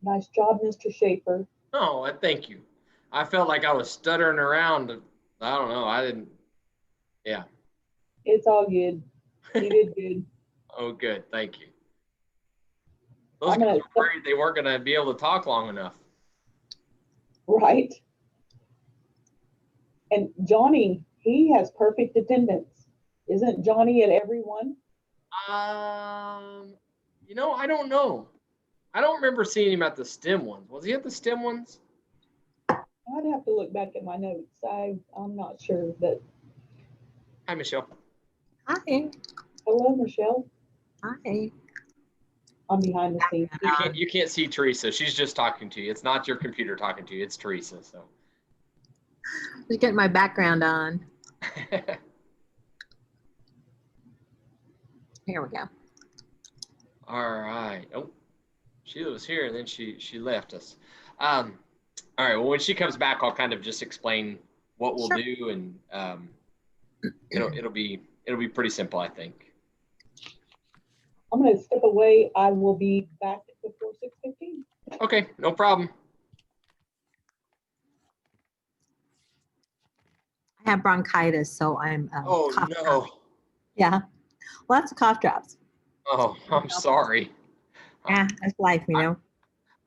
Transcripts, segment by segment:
Nice job, Mr. Schaefer. Oh, thank you. I felt like I was stuttering around. I don't know. I didn't. Yeah. It's all good. You did good. Oh, good. Thank you. Those I'm guys gonna were worried they weren't going to be able to talk long enough. right. And Johnny, he has perfect attendance. Isn't Johnny at every one? Um, I don't know. I don't remember seeing him at the STEM ones. Was he at the STEM ones? I'd have to look back at my notes. I'm not sure, but Hi, Michelle. Hi. hello, Michelle. Hi. I'm behind the scenes. You can't see Teresa. She's just talking to you. It's not your computer talking to you. It's Teresa. So. Just getting my background on. Here we go. All right. Oh, Sheila was here and then she left us. All right. Well, when she comes back, I'll kind of just explain what we'll do, and it'll be pretty simple, I think. I'm going to step away. I will be back before 6:15. Okay, no problem. I have bronchitis, so I'm. Oh no. Yeah, lots of cough drops. Oh, I'm sorry. Yeah, that's life, you know.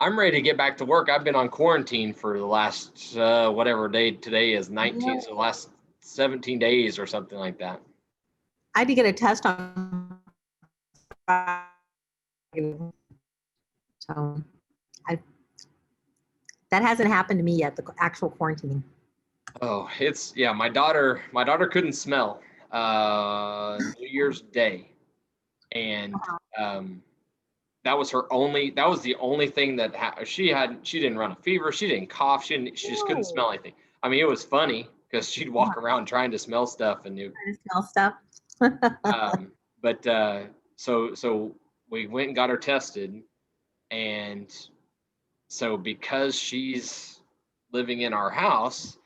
I'm ready to get back to work. I've been on quarantine for the last whatever day today is, 19, so the last 17 days or something like that. I had to get a test on. So, that hasn't happened to me yet. The actual quarantine. Oh, my daughter couldn't smell New Year's Day, and that was the only thing that she didn't run a fever, she didn't cough, she just couldn't smell anything. I mean, it was funny because she'd walk around trying to smell stuff and but so we went and got her tested, and so because she's living in our house,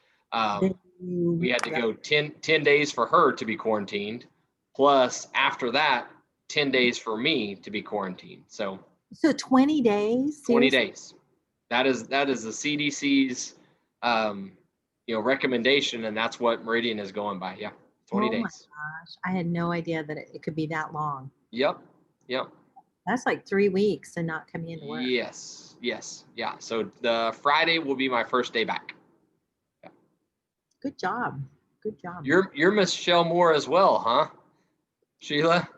we had to go 10 days for her to be quarantined, plus after that 10 days for me to be quarantined. So 20 days. 20 days. That is the CDC's recommendation, and that's what Meridian is going by. Yeah, 20 days. Oh my gosh, I had no idea that it could be that long. Yep. That's like 3 weeks and not coming into work. Yes. Yeah. So the Friday will be my first day back. Yeah. Good job. You're Michelle Moore as well, huh, Sheila?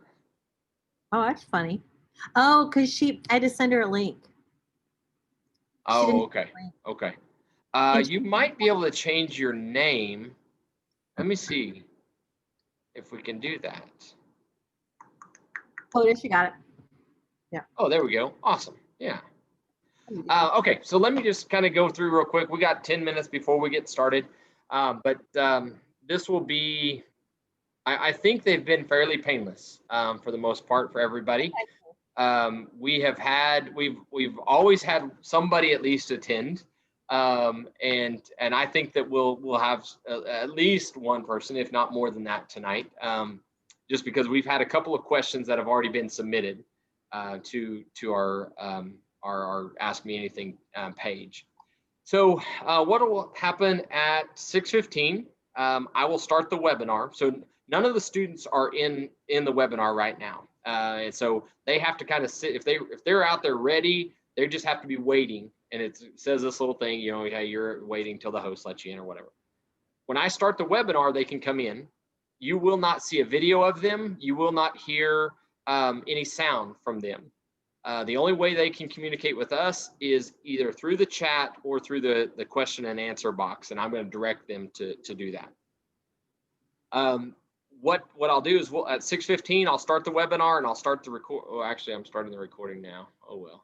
Oh, that's funny. Oh, because I had to send her a link. Oh, okay. You might be able to change your name. Let me see if we can do that. Oh, there she got it. Yeah. Oh, there we go. Awesome. Yeah. Okay, so let me just kind of go through real quick. We got 10 minutes before we get started, but this will be, I think they've been fairly painless for the most part for everybody. We've always had somebody at least attend, and I think that we'll have at least one person, if not more than that, tonight. Just because we've had a couple of questions that have already been submitted to our Ask Me Anything page. So what will happen at 6:15? I will start the webinar. So none of the students are in the webinar right now. And so they have to kind of sit, if they're out there ready, they just have to be waiting. And it says this little thing, hey, you're waiting till the host lets you in or whatever. When I start the webinar, they can come in. You will not see a video of them. You will not hear any sound from them. The only way they can communicate with us is either through the chat or through the question and answer box. And I'm going to direct them to do that. What I'll do is at 6:15, I'll start the webinar and I'll start the record. Oh, actually, I'm starting the recording now. Oh, well.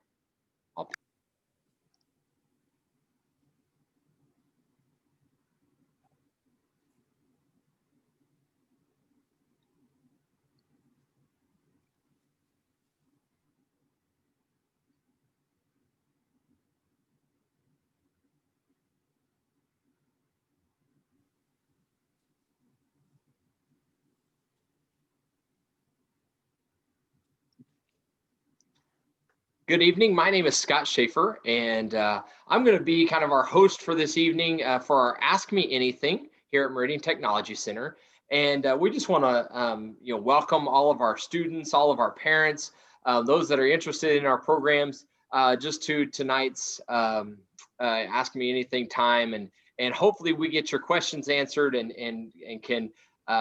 Good evening. My name is Scott Schaefer, and I'm going to be kind of our host for this evening for our Ask Me Anything here at Meridian Technology Center. And we just want to, welcome all of our students, all of our parents, those that are interested in our programs, just to tonight's Ask Me Anything time, and hopefully we get your questions answered and can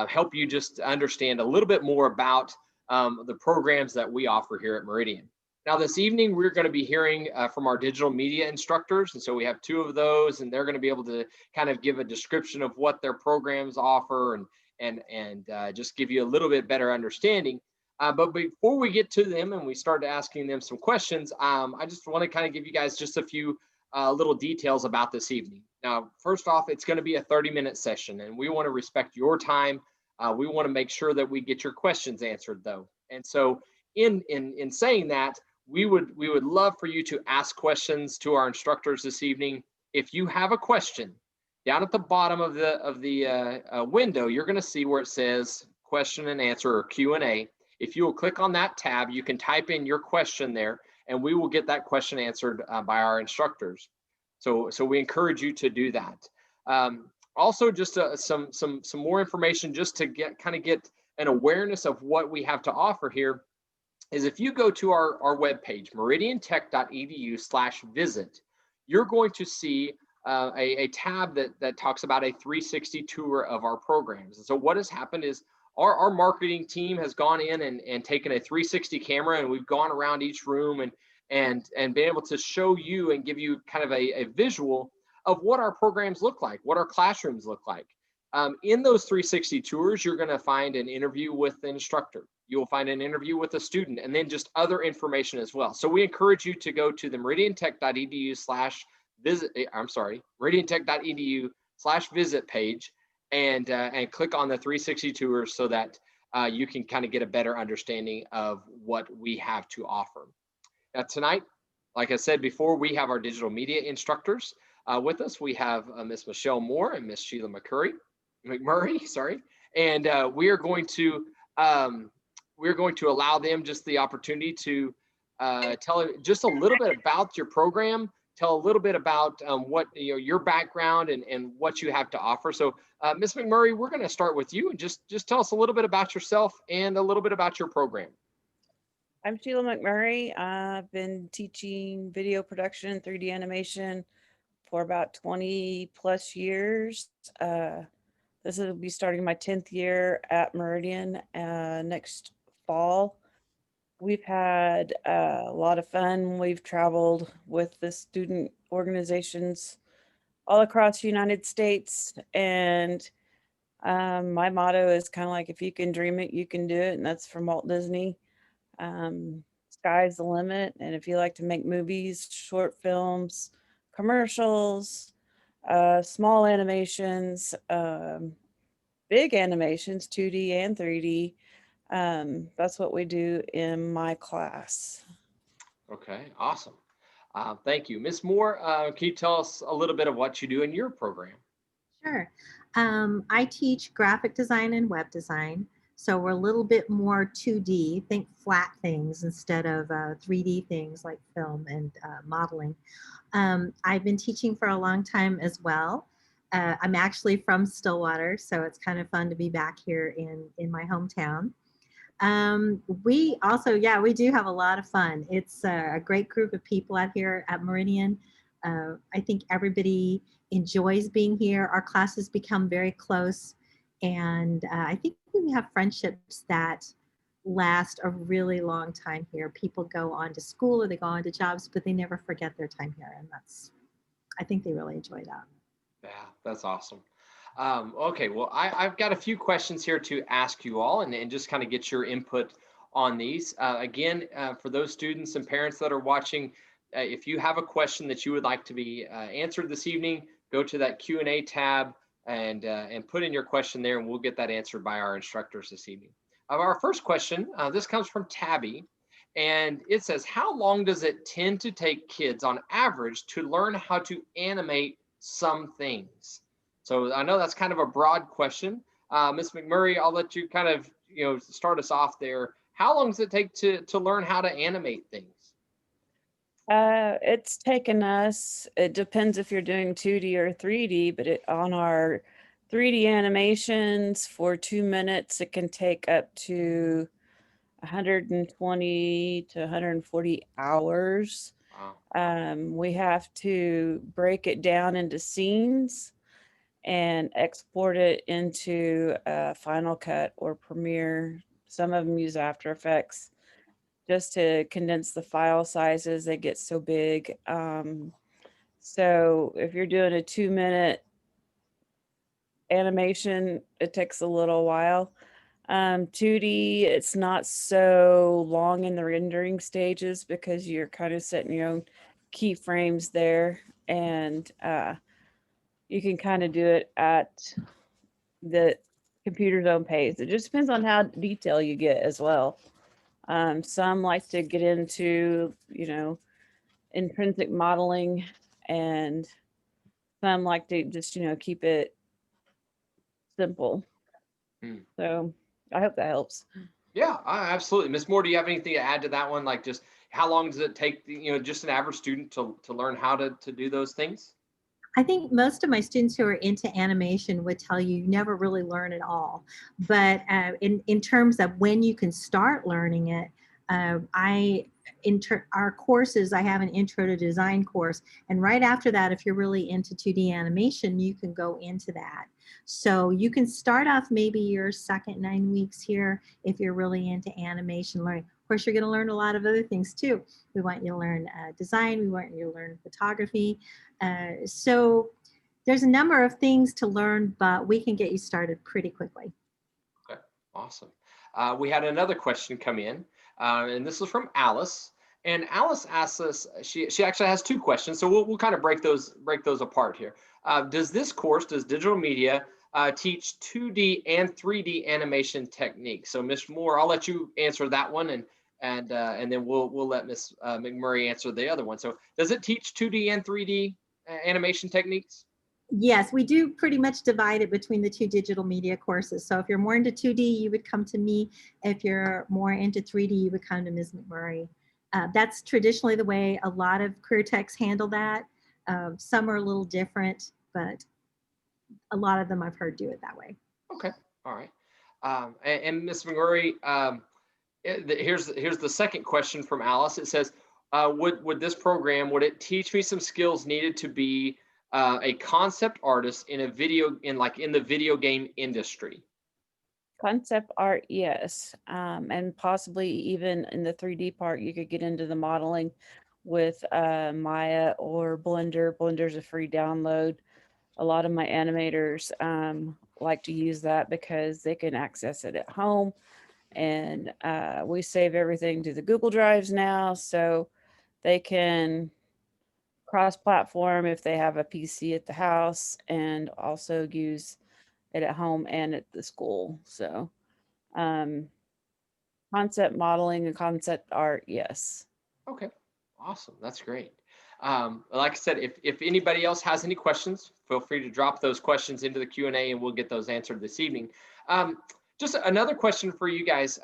help you just understand a little bit more about the programs that we offer here at Meridian. Now, this evening, we're going to be hearing from our digital media instructors. And so we have two of those, and they're going to be able to kind of give a description of what their programs offer and just give you a little bit better understanding. But before we get to them and we start asking them some questions, I just want to kind of give you guys just a few little details about this evening. Now, first off, it's going to be a 30-minute session, and we want to respect your time. We want to make sure that we get your questions answered, though. And so in saying that, we would love for you to ask questions to our instructors this evening. If you have a question, down at the bottom of the window, you're going to see where it says question and answer, or Q&A. If you will click on that tab, you can type in your question there, and we will get that question answered by our instructors. So we encourage you to do that. Also, just some more information just to get an awareness of what we have to offer here is if you go to our webpage, meridiantech.edu/visit, you're going to see a tab that talks about a 360 tour of our programs. And so what has happened is our marketing team has gone in and taken a 360 camera, and we've gone around each room and been able to show you and give you kind of a visual of what our programs look like, what our classrooms look like. In those 360 tours, you're going to find an interview with the instructor. You'll find an interview with a student, and then just other information as well. So we encourage you to go to the meridiantech.edu/visit page and click on the 360 tours so that you can kind of get a better understanding of what we have to offer. Now tonight, like I said before, we have our digital media instructors with us. We have Miss Michelle Moore and Miss Sheila McMurray, and we're going to allow them just the opportunity to tell just a little bit about your program, tell a little bit about what your background and what you have to offer. So Miss McMurray, we're going to start with you, and just tell us a little bit about yourself and a little bit about your program. I'm Sheila McMurray. I've been teaching video production and 3D animation for about 20 plus years. This will be starting my 10th year at Meridian next fall. We've had a lot of fun. We've traveled with the student organizations all across the United States. And my motto is kind of like, if you can dream it, you can do it. And that's from Walt Disney. Sky's the limit. And if you like to make movies, short films, commercials, small animations, big animations, 2D and 3D, that's what we do in my class. Okay, awesome. Thank you. Ms. Moore, can you tell us a little bit of what you do in your program? Sure. I teach graphic design and web design. So we're a little bit more 2D, think flat things instead of 3D things like film and modeling. I've been teaching for a long time as well. I'm actually from Stillwater, so it's kind of fun to be back here in my hometown. We also, we do have a lot of fun. It's a great group of people out here at Meridian. I think everybody enjoys being here. Our classes become very close. And I think we have friendships that last a really long time here. People go on to school or they go on to jobs, but they never forget their time here. And I think they really enjoy that. Yeah, that's awesome. Okay, well, I've got a few questions here to ask you all and just kind of get your input on these. Again, for those students and parents that are watching, if you have a question that you would like to be answered this evening, go to that Q&A tab and put in your question there, and we'll get that answered by our instructors this evening. Our first question, this comes from Tabby, and it says, how long does it tend to take kids on average to learn how to animate some things? So I know that's kind of a broad question. Ms. McMurray, I'll let you kind of start us off there. How long does it take to learn how to animate things? It's taken us, it depends if you're doing 2D or 3D, but on our 3D animations for 2 minutes, it can take up to 120 to 140 hours. Wow. We have to break it down into scenes and export it into Final Cut or Premiere. Some of them use After Effects just to condense the file sizes. They get so big. So if you're doing a 2-minute animation, it takes a little while. 2D, it's not so long in the rendering stages because you're kind of setting your own keyframes there, and you can kind of do it at the computer's own pace. It just depends on how detail you get as well. Some like to get into, intrinsic modeling, and some like to just, keep it simple. Hmm. So I hope that helps. Yeah, absolutely. Miss Moore, do you have anything to add to that one? Like, just how long does it take, just an average student to learn how to do those things? I think most of my students who are into animation would tell you never really learn it all. But in terms of when you can start learning it, our courses, I have an intro to design course. And right after that, if you're really into 2D animation, you can go into that. So you can start off maybe your second 9 weeks here if you're really into animation learning. Of course, you're going to learn a lot of other things too. We want you to learn design. We want you to learn photography. So there's a number of things to learn, but we can get you started pretty quickly. Okay, awesome. We had another question come in, and this is from Alice. And Alice asks us, she actually has two questions, so we'll kind of break those apart here. Does digital media teach 2D and 3D animation techniques? So Ms. Moore, I'll let you answer that one, and then we'll let Ms. McMurray answer the other one. So does it teach 2D and 3D animation techniques? Yes, we do pretty much divide it between the two digital media courses. So if you're more into 2D, you would come to me. If you're more into 3D, you would come to Ms. McMurray. That's traditionally the way a lot of career techs handle that. Some are a little different, but a lot of them I've heard do it that way. Okay, all right. And Ms. McMurray, here's the second question from Alice. It says, would this program, would it teach me some skills needed to be a concept artist in the video game industry? Concept art, yes. And possibly even in the 3D part, you could get into the modeling with Maya or Blender. Blender's a free download. A lot of my animators like to use that because they can access it at home. And we save everything to the Google Drives now, so they can cross-platform if they have a PC at the house, and also use it at home and at the school. So concept modeling and concept art, yes. Okay, awesome. That's great. Like I said, if anybody else has any questions, feel free to drop those questions into the Q&A and we'll get those answered this evening. Just another question for you guys.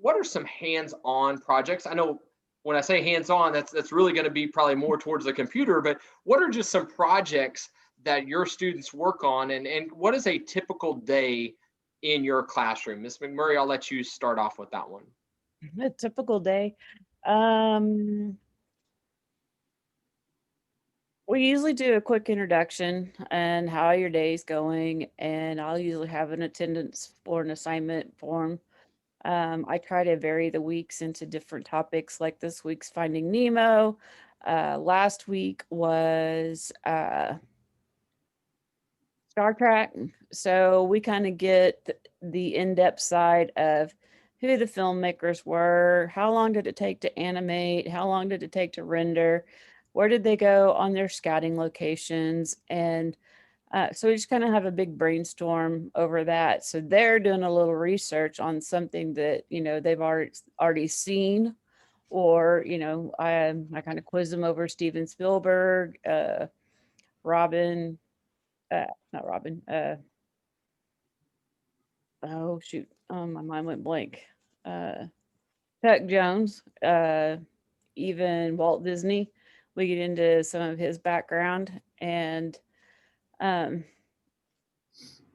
What are some hands-on projects? I know when I say hands-on, that's really going to be probably more towards the computer, but what are just some projects that your students work on, and what is a typical day in your classroom? Ms. McMurray, I'll let you start off with that one. A typical day. We usually do a quick introduction and how your day's going, and I'll usually have an attendance or an assignment form. I try to vary the weeks into different topics, like this week's Finding Nemo. Last week was Star Trek. So we kind of get the in-depth side of who the filmmakers were, how long did it take to animate, how long did it take to render, where did they go on their scouting locations, and so we just kind of have a big brainstorm over that. So they're doing a little research on something that they've already seen, or I kind of quiz them over Steven Spielberg, Robin. Not Robin. Oh shoot! My mind went blank. Chuck Jones, even Walt Disney. we get into some of his background, and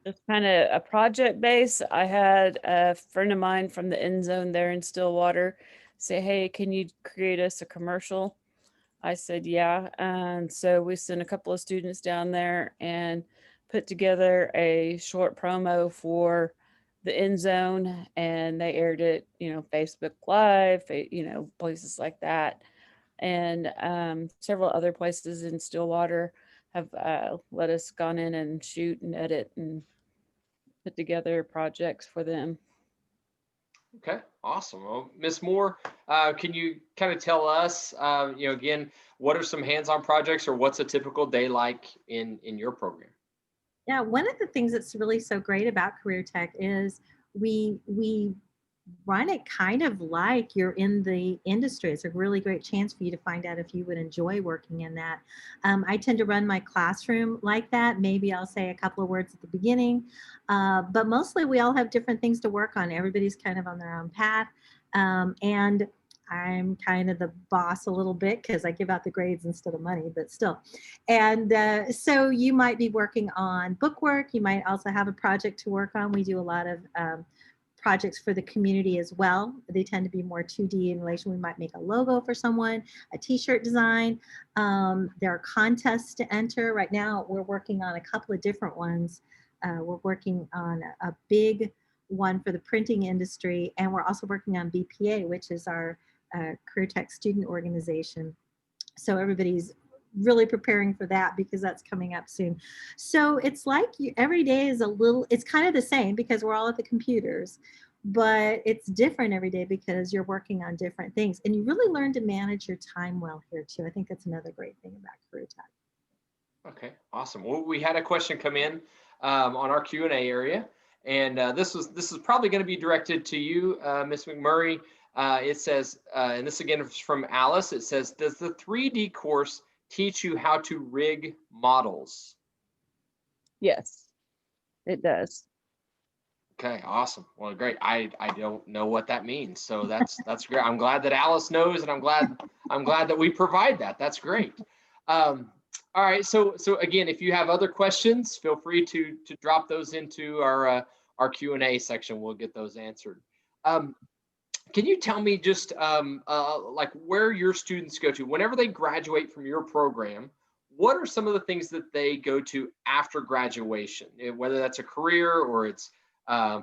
it's kind of a project base. I had a friend of mine from the End Zone there in Stillwater say, "Hey, can you create us a commercial?" I said, "Yeah." And so we sent a couple of students down there and put together a short promo for the End Zone, and they aired it, Facebook Live, places like that. And several other places in Stillwater have let us gone in and shoot and edit and put together projects for them. Okay, awesome. Well, Ms. Moore, can you kind of tell us, again, what are some hands-on projects, or what's a typical day like in your program? Yeah, one of the things that's really so great about Careertech is we run it kind of like you're in the industry. It's a really great chance for you to find out if you would enjoy working in that. I tend to run my classroom like that. Maybe I'll say a couple of words at the beginning, but mostly we all have different things to work on. Everybody's kind of on their own path. And I'm kind of the boss a little bit because I give out the grades instead of money, but still. And so you might be working on bookwork. You might also have a project to work on. We do a lot of projects for the community as well. They tend to be more 2D in relation. We might make a logo for someone, a t-shirt design. There are contests to enter. Right now, we're working on a couple of different ones. We're working on a big one for the printing industry, and we're also working on BPA, which is our Careertech student organization. So everybody's really preparing for that because that's coming up soon. So it's like every day is it's kind of the same because we're all at the computers, but it's different every day because you're working on different things, and you really learn to manage your time well here too. I think that's another great thing about Careertech. Okay, awesome. Well, we had a question come in on our Q&A area, and this is probably going to be directed to you, Ms. McMurray. It says, and this again is from Alice, it says, does the 3D course teach you how to rig models? Yes, it does. Okay, awesome. Well, great. I don't know what that means, so that's great. I'm glad that Alice knows, and I'm glad that we provide that. That's great. All right. So again, if you have other questions, feel free to drop those into our Q&A section. We'll get those answered. Can you tell me just like where your students go to whenever they graduate from your program? What are some of the things that they go to after graduation, whether that's a career or it's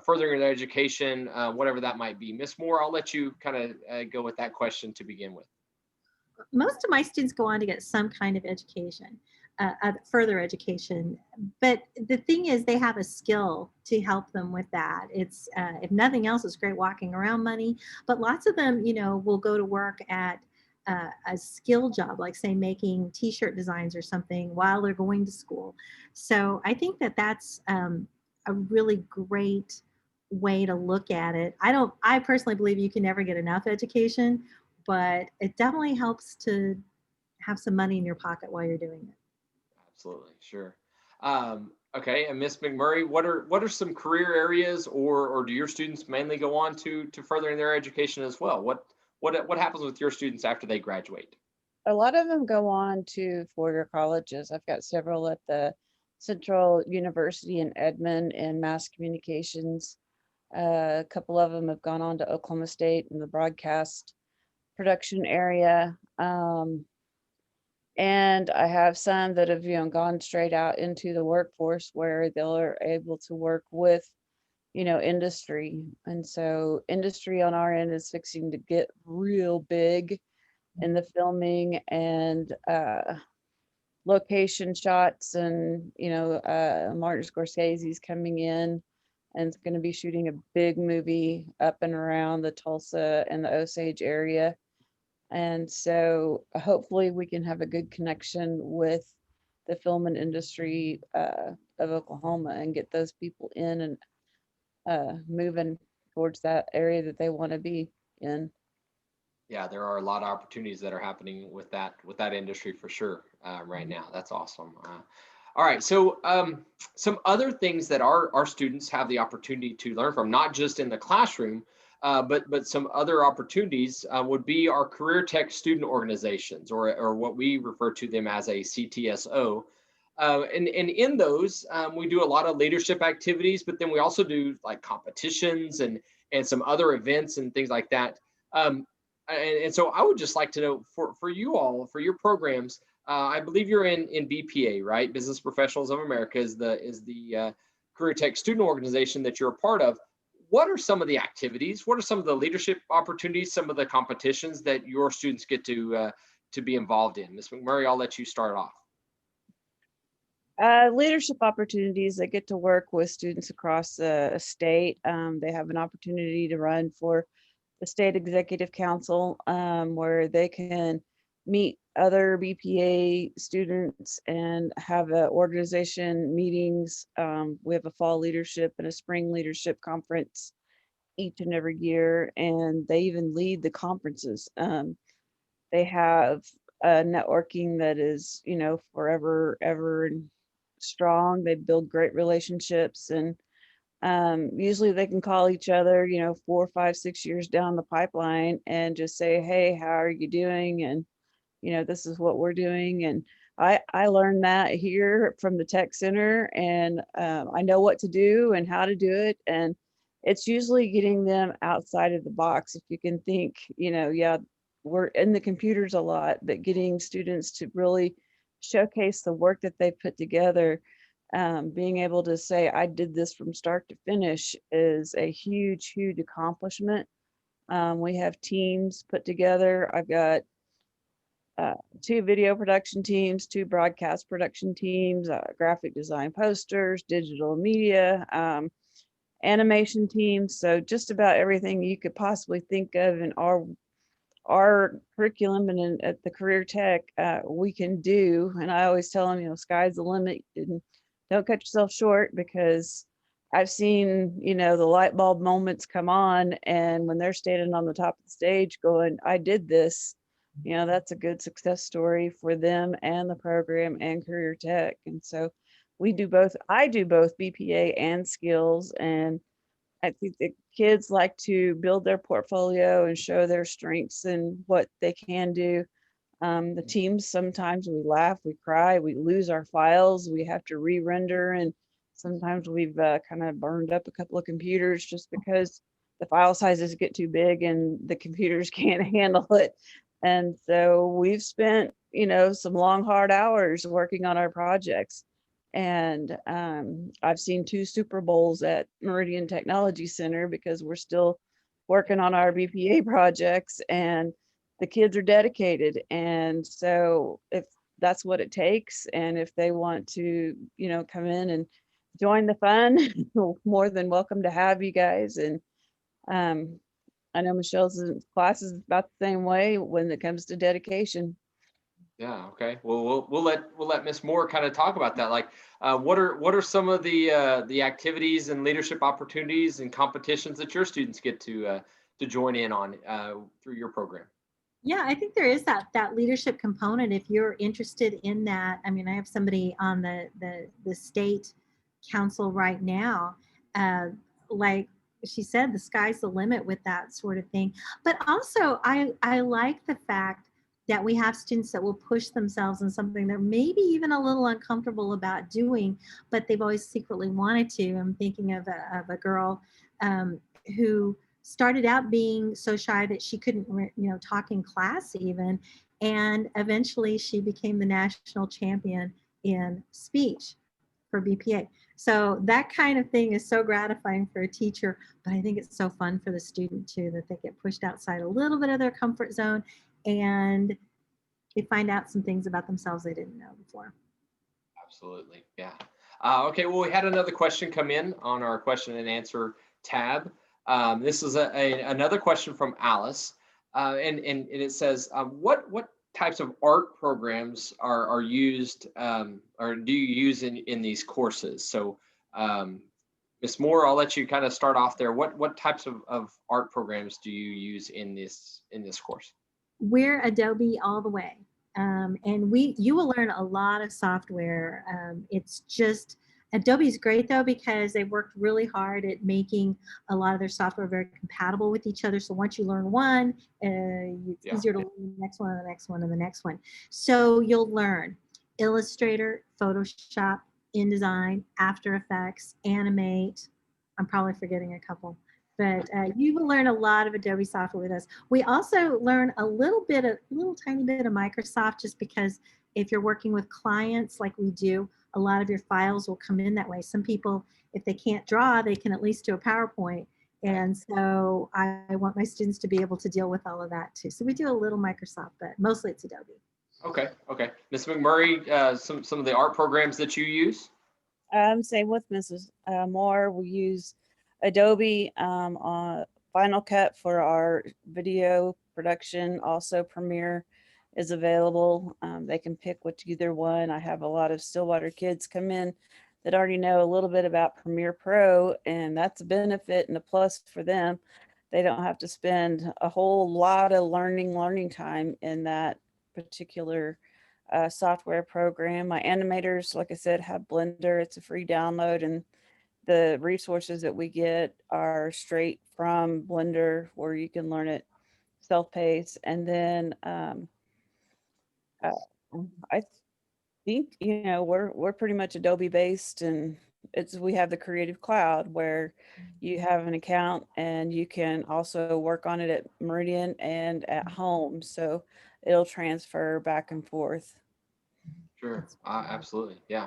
furthering their education, whatever that might be? Ms. Moore, I'll let you kind of go with that question to begin with. Most of my students go on to get some kind of education, further education. But the thing is, they have a skill to help them with that. It's, if nothing else, it's great walking around money. But lots of them, will go to work at a skill job, like say making t-shirt designs or something while they're going to school. So I think that that's a really great way to look at it. I personally believe you can never get enough education, but it definitely helps to have some money in your pocket while you're doing it. Absolutely, sure. Okay, and Ms. McMurray, what are some career areas, or do your students mainly go on to furthering their education as well? What happens with your students after they graduate? A lot of them go on to four-year colleges. I've got several at the Central University in Edmond in mass communications. A couple of them have gone on to Oklahoma State in the broadcast production area. And I have some that have gone straight out into the workforce where they're able to work with industry. And so industry on our end is fixing to get real big in the filming and location shots, and Martin Scorsese's coming in and is going to be shooting a big movie up and around the Tulsa and the Osage area. And so hopefully we can have a good connection with the film and industry of Oklahoma and get those people in and moving towards that area that they want to be in. Yeah, there are a lot of opportunities that are happening with that industry for sure right now. That's awesome. All right, so some other things that our students have the opportunity to learn from, not just in the classroom, But some other opportunities would be our Careertech student organizations, or what we refer to them as a CTSO. And in those, we do a lot of leadership activities, but then we also do like competitions and some other events and things like that. And so I would just like to know for you all, for your programs, I believe you're in BPA, right? Business Professionals of America is the Careertech student organization that you're a part of. What are some of the activities? What are some of the leadership opportunities? Some of the competitions that your students get to be involved in? Ms. McMurray, I'll let you start off. Leadership opportunities. They get to work with students across the state. They have an opportunity to run for the state executive council, where they can meet other BPA students and have organization meetings. We have a fall leadership and a spring leadership conference each and every year, and they even lead the conferences. They have a networking that is, forever, ever and strong. They build great relationships, and usually they can call each other, 4, 5, 6 years down the pipeline and just say, hey, how are you doing? And, this is what we're doing. And I learned that here from the tech center, and I know what to do and how to do it. And it's usually getting them outside of the box. If you can think, yeah, we're in the computers a lot, but getting students to really showcase the work that they put together, being able to say, I did this from start to finish, is a huge, huge accomplishment. We have teams put together. I've got 2 video production teams, 2 broadcast production teams, graphic design posters, digital media, animation teams. So just about everything you could possibly think of in our curriculum and at the Careertech, we can do. And I always tell them, sky's the limit, and don't cut yourself short, because I've seen, the light bulb moments come on, and when they're standing on the top of the stage going, I did this, that's a good success story for them and the program and Careertech. And so we do both. I do both BPA and skills, and I think the kids like to build their portfolio and show their strengths and what they can do. The teams, sometimes we laugh, we cry, we lose our files, we have to re-render, and sometimes we've kind of burned up a couple of computers just because the file sizes get too big and the computers can't handle it. And so we've spent, some long, hard hours working on our projects. And I've seen 2 Super Bowls at Meridian Technology Center because we're still working on our BPA projects, and the kids are dedicated. And so if that's what it takes, and if they want to, come in and join the fun, more than welcome to have you guys. And I know Michelle's class is about the same way when it comes to dedication. Yeah. Okay. Well, we'll let Miss Moore kind of talk about that. Like, what are some of the activities and leadership opportunities and competitions that your students get to join in on through your program? Yeah, I think there is that leadership component. If you're interested in that, I mean, I have somebody on the state council right now. Like she said, the sky's the limit with that sort of thing. But also, I like the fact that we have students that will push themselves in something they're maybe even a little uncomfortable about doing, but they've always secretly wanted to. I'm thinking of a girl who started out being so shy that she couldn't, talk in class even. And eventually she became the national champion in speech for BPA. So that kind of thing is so gratifying for a teacher, but I think it's so fun for the student too, that they get pushed outside a little bit of their comfort zone and they find out some things about themselves they didn't know before. Absolutely. Yeah. Okay. Well, we had another question come in on our question and answer tab. This is another question from Alice, and it says, what types of art programs are used or do you use in these courses? So, Ms. Moore, I'll let you kind of start off there. What types of art programs do you use in this course? We're Adobe all the way. And you will learn a lot of software. It's just Adobe's great though, because they worked really hard at making a lot of their software very compatible with each other. So once you learn one, it's Yeah. easier to learn the next one, and the next one, and the next one. So you'll learn Illustrator, Photoshop, InDesign, After Effects, Animate. I'm probably forgetting a couple, but you will learn a lot of Adobe software with us. We also learn a little tiny bit of Microsoft, just because if you're working with clients like we do, a lot of your files will come in that way. Some people, if they can't draw, they can at least do a PowerPoint. And so I want my students to be able to deal with all of that too. So we do a little Microsoft, but mostly it's Adobe. Okay. Okay. Ms. McMurray, some of the art programs that you use? Same with Mrs. Moore. We use Adobe on Final Cut for our video production. Also, Premiere is available. They can pick either one. I have a lot of Stillwater kids come in that already know a little bit about Premiere Pro, and that's a benefit and a plus for them. They don't have to spend a whole lot of learning time in that particular software program. My animators, like I said, have Blender. It's a free download, and the resources that we get are straight from Blender, where you can learn it self-paced. And then I think, you know, we're pretty much Adobe based, and we have the Creative Cloud where you have an account and you can also work on it at Meridian and at home. So it'll transfer back and forth. Sure. Absolutely. Yeah.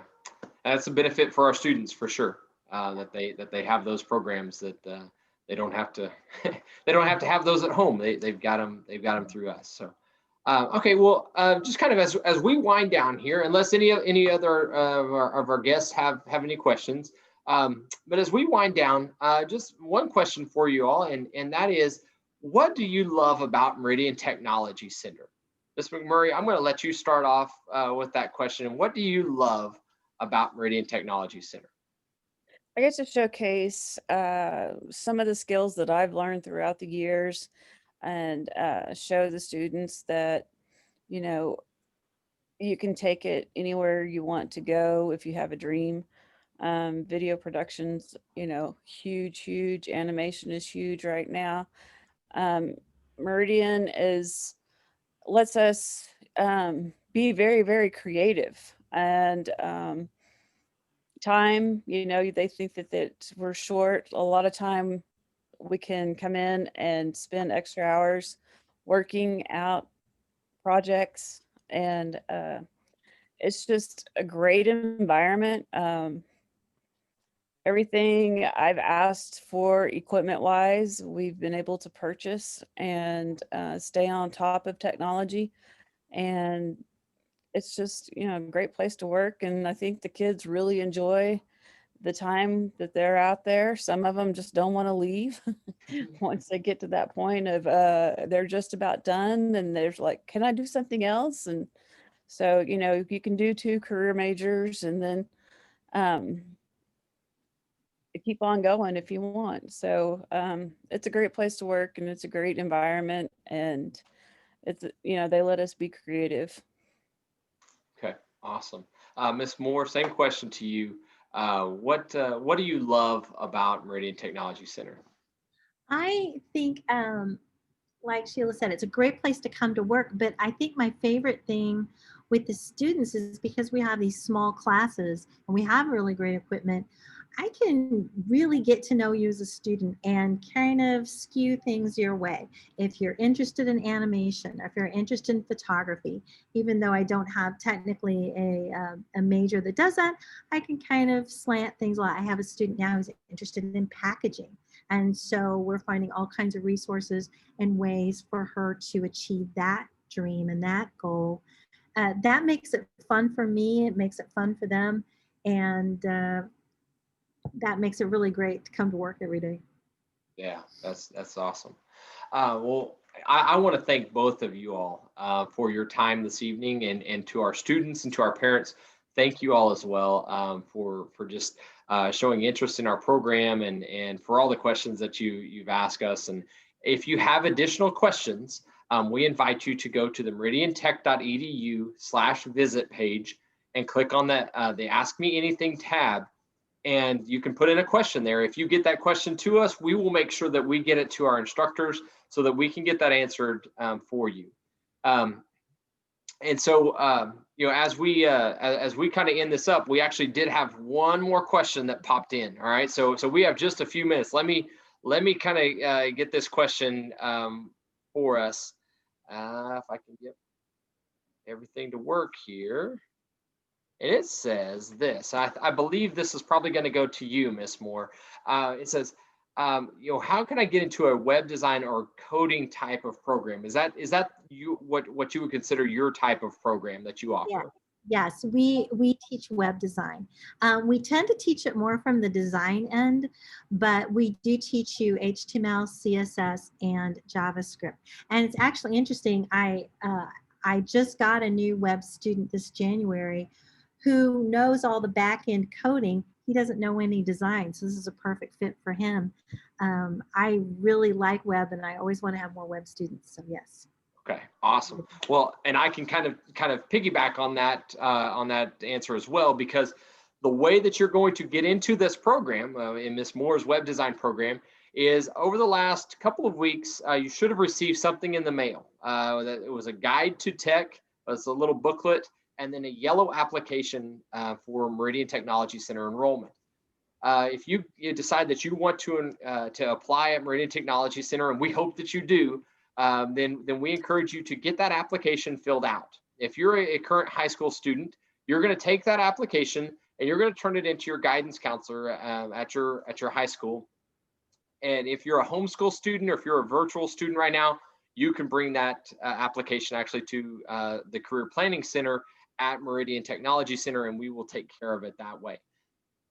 That's a benefit for our students for sure. That they have those programs that they don't have to they don't have to have those at home. They've got them through us. So okay, well, just kind of as we wind down here, unless any other of our guests have any questions, but as we wind down, just one question for you all, and that is, what do you love about Meridian Technology Center? Ms. McMurray, I'm going to let you start off with that question. What do you love about Meridian Technology Center? I get to showcase some of the skills that I've learned throughout the years, and show the students that, you know, you can take it anywhere you want to go if you have a dream. Video productions, you know, huge. Animation is huge right now. Meridian lets us be very creative, and time, you know, they think that we're short. A lot of time we can come in and spend extra hours working out projects, and it's just a great environment. Everything I've asked for equipment wise, we've been able to purchase and stay on top of technology. And it's just, you know, a great place to work. And I think the kids really enjoy the time that they're out there. Some of them just don't want to leave once they get to that point of they're just about done, and there's like, can I do something else? And so, you know, you can do 2 career majors and then keep on going if you want. So it's a great place to work, and it's a great environment, and it's, you know, they let us be creative. Okay, awesome. Ms. Moore, same question to you. What do you love about Meridian Technology Center? I think, like Sheila said, it's a great place to come to work. But I think my favorite thing with the students is, because we have these small classes and we have really great equipment, I can really get to know you as a student and kind of skew things your way. If you're interested in animation, or if you're interested in photography, even though I don't have technically a major that does that, I can kind of slant things a lot. I have a student now who's interested in packaging. And so we're finding all kinds of resources and ways for her to achieve that dream and that goal. That makes it fun for me. It makes it fun for them. And that makes it really great to come to work every day. Yeah, that's awesome. Well, I want to thank both of you all for your time this evening, and to our students and to our parents, thank you all as well for just showing interest in our program, and for all the questions that you've asked us. And if you have additional questions, we invite you to go to the meridiantech.edu/visit page and click on that the Ask Me Anything tab, and you can put in a question there. If you get that question to us, we will make sure that we get it to our instructors so that we can get that answered for you. And so, you know, as we kind of end this up, we actually did have one more question that popped in. All right, so we have just a few minutes. Let me kind of get this question for us. If I can get everything to work here. And it says this. I believe this is probably going to go to you, Miss Moore. It says, you know, how can I get into a web design or coding type of program? Is that you what you would consider your type of program that you offer? Yeah. Yes, we teach web design. We tend to teach it more from the design end, but we do teach you HTML, CSS, and JavaScript. And it's actually interesting. I just got a new web student this January who knows all the back-end coding. He doesn't know any design, so this is a perfect fit for him. I really like web, and I always want to have more web students, so yes. Okay, awesome. Well, and I can kind of piggyback on that answer as well, because the way that you're going to get into this program, in Ms. Moore's web design program, is over the last couple of weeks, you should have received something in the mail. That it was a guide to tech, it's a little booklet, and then a yellow application for Meridian Technology Center enrollment. If you decide that you want to apply at Meridian Technology Center, and we hope that you do, then we encourage you to get that application filled out. If you're a current high school student, you're going to take that application and you're going to turn it into your guidance counselor at your high school. And if you're a homeschool student, or if you're a virtual student right now, you can bring that application actually to the Career Planning Center at Meridian Technology Center, and we will take care of it that way.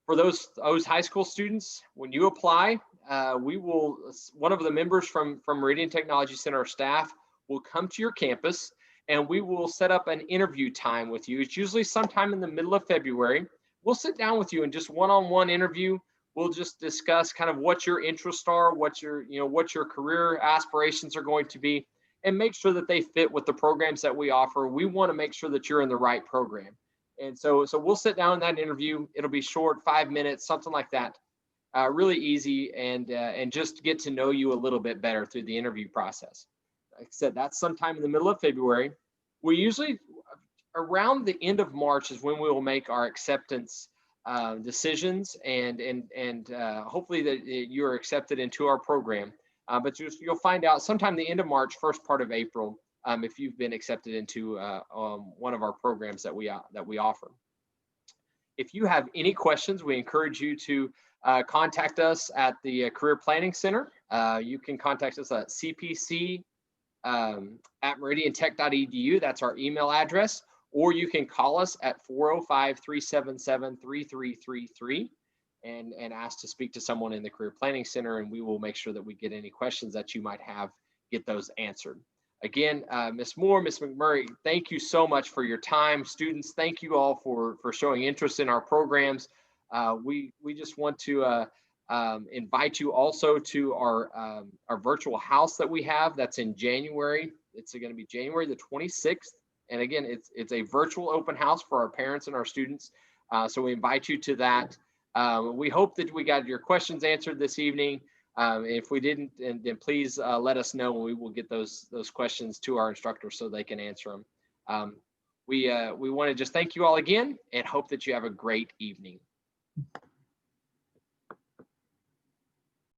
For those high school students, when you apply, one of the members from Meridian Technology Center staff will come to your campus, and we will set up an interview time with you. It's usually sometime in the middle of February. We'll sit down with you and just one-on-one interview. We'll just discuss kind of what your interests are, what your career aspirations are going to be, and make sure that they fit with the programs that we offer. We want to make sure that you're in the right program. And so we'll sit down in that interview. It'll be short, 5 minutes, something like that. Really easy, and just get to know you a little bit better through the interview process. Like I said, that's sometime in the middle of February. We usually, around the end of March is when we will make our acceptance decisions, and hopefully that you're accepted into our program. But you'll find out sometime the end of March, first part of April, if you've been accepted into one of our programs that we offer. If you have any questions, we encourage you to contact us at the Career Planning Center. You can contact us at cpc at meridiantech.edu. That's our email address. Or you can call us at 405-377-3333 and ask to speak to someone in the Career Planning Center, and we will make sure that we get any questions that you might have, get those answered. Again, Ms. Moore, Ms. McMurray, thank you so much for your time. Students, thank you all for showing interest in our programs. We just want to invite you also to our virtual house that we have. That's in January. It's going to be January the 26th. And again, it's a virtual open house for our parents and our students. So we invite you to that. We hope that we got your questions answered this evening. If we didn't, then please let us know, and we will get those questions to our instructors so they can answer them. We want to just thank you all again and hope that you have a great evening.